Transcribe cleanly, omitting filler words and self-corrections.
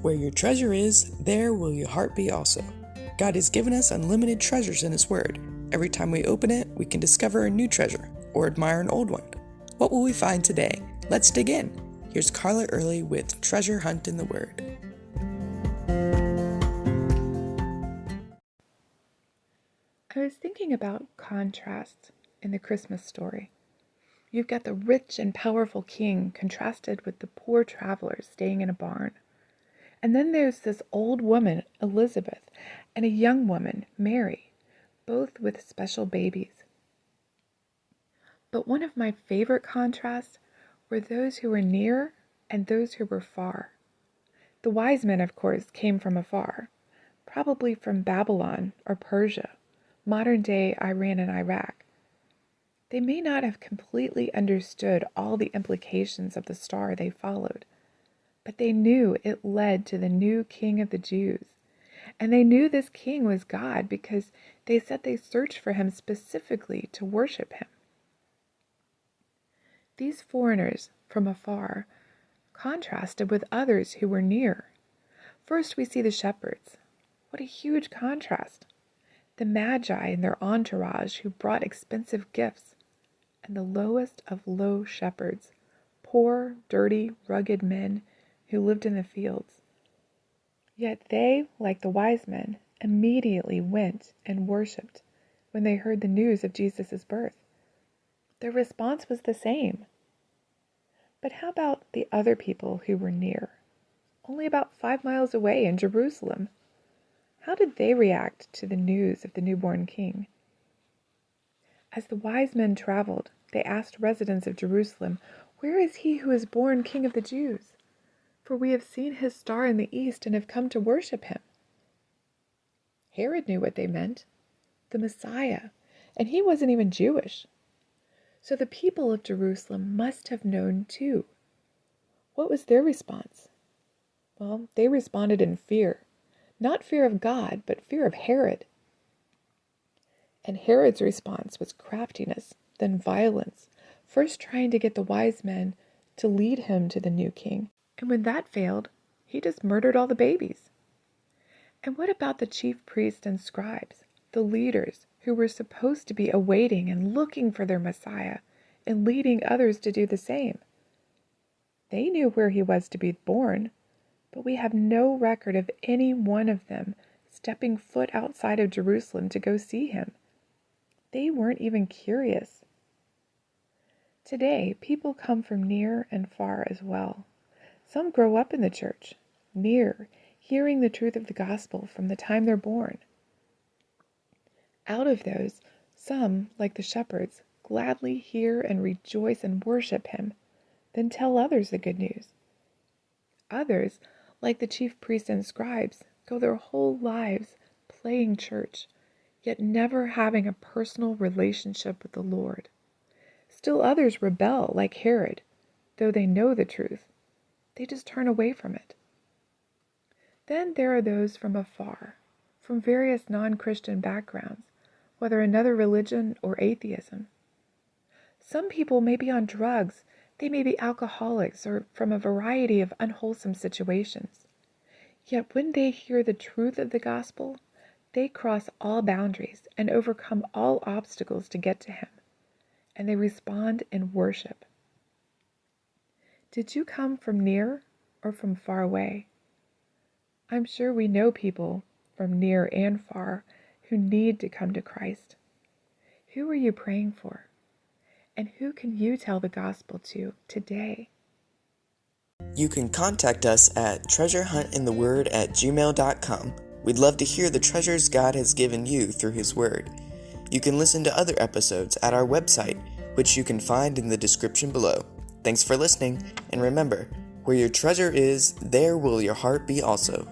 Where your treasure is, there will your heart be also. God has given us unlimited treasures in His Word. Every time we open it, we can discover a new treasure or admire an old one. What will we find today? Let's dig in. Here's Carla Early with Treasure Hunt in the Word. I was thinking about contrasts in the Christmas story. You've got the rich and powerful king contrasted with the poor travelers staying in a barn. And then there's this old woman, Elizabeth, and a young woman, Mary, both with special babies. But one of my favorite contrasts were those who were near and those who were far. The wise men, of course, came from afar, probably from Babylon or Persia, modern-day Iran and Iraq. They may not have completely understood all the implications of the star they followed, but they knew it led to the new king of the Jews. And they knew this king was God because they said they searched for him specifically to worship him. These foreigners from afar contrasted with others who were near. First we see the shepherds. What a huge contrast. The Magi and their entourage who brought expensive gifts, and the lowest of low shepherds, poor, dirty, rugged men who lived in the fields. Yet they, like the wise men, immediately went and worshipped when they heard the news of Jesus' birth. Their response was the same. But how about the other people who were near, only about 5 miles away in Jerusalem? How did they react to the news of the newborn king? As the wise men traveled, they asked residents of Jerusalem, "Where is he who is born King of the Jews? For we have seen his star in the east and have come to worship him." Herod knew what they meant, the Messiah, and he wasn't even Jewish. So the people of Jerusalem must have known too. What was their response? Well, they responded in fear. Not fear of God, but fear of Herod. And Herod's response was craftiness, then violence, first trying to get the wise men to lead him to the new king. And when that failed, he just murdered all the babies. And what about the chief priests and scribes, the leaders who were supposed to be awaiting and looking for their Messiah and leading others to do the same? They knew where he was to be born, but we have no record of any one of them stepping foot outside of Jerusalem to go see him. They weren't even curious. Today, people come from near and far as well. Some grow up in the church, near, hearing the truth of the gospel from the time they're born. Out of those, some, like the shepherds, gladly hear and rejoice and worship him, then tell others the good news. Others, like the chief priests and scribes, go their whole lives playing church, yet never having a personal relationship with the Lord. Still others rebel, like Herod, though they know the truth. They just turn away from it. Then there are those from afar, from various non-Christian backgrounds, whether another religion or atheism. Some people may be on drugs, they may be alcoholics, or from a variety of unwholesome situations. Yet when they hear the truth of the gospel, they cross all boundaries and overcome all obstacles to get to him, and they respond in worship. Did you come from near or from far away? I'm sure we know people from near and far who need to come to Christ. Who are you praying for? And who can you tell the gospel to today? You can contact us at treasurehuntintheword@gmail.com. We'd love to hear the treasures God has given you through His Word. You can listen to other episodes at our website, which you can find in the description below. Thanks for listening, and remember, where your treasure is, there will your heart be also.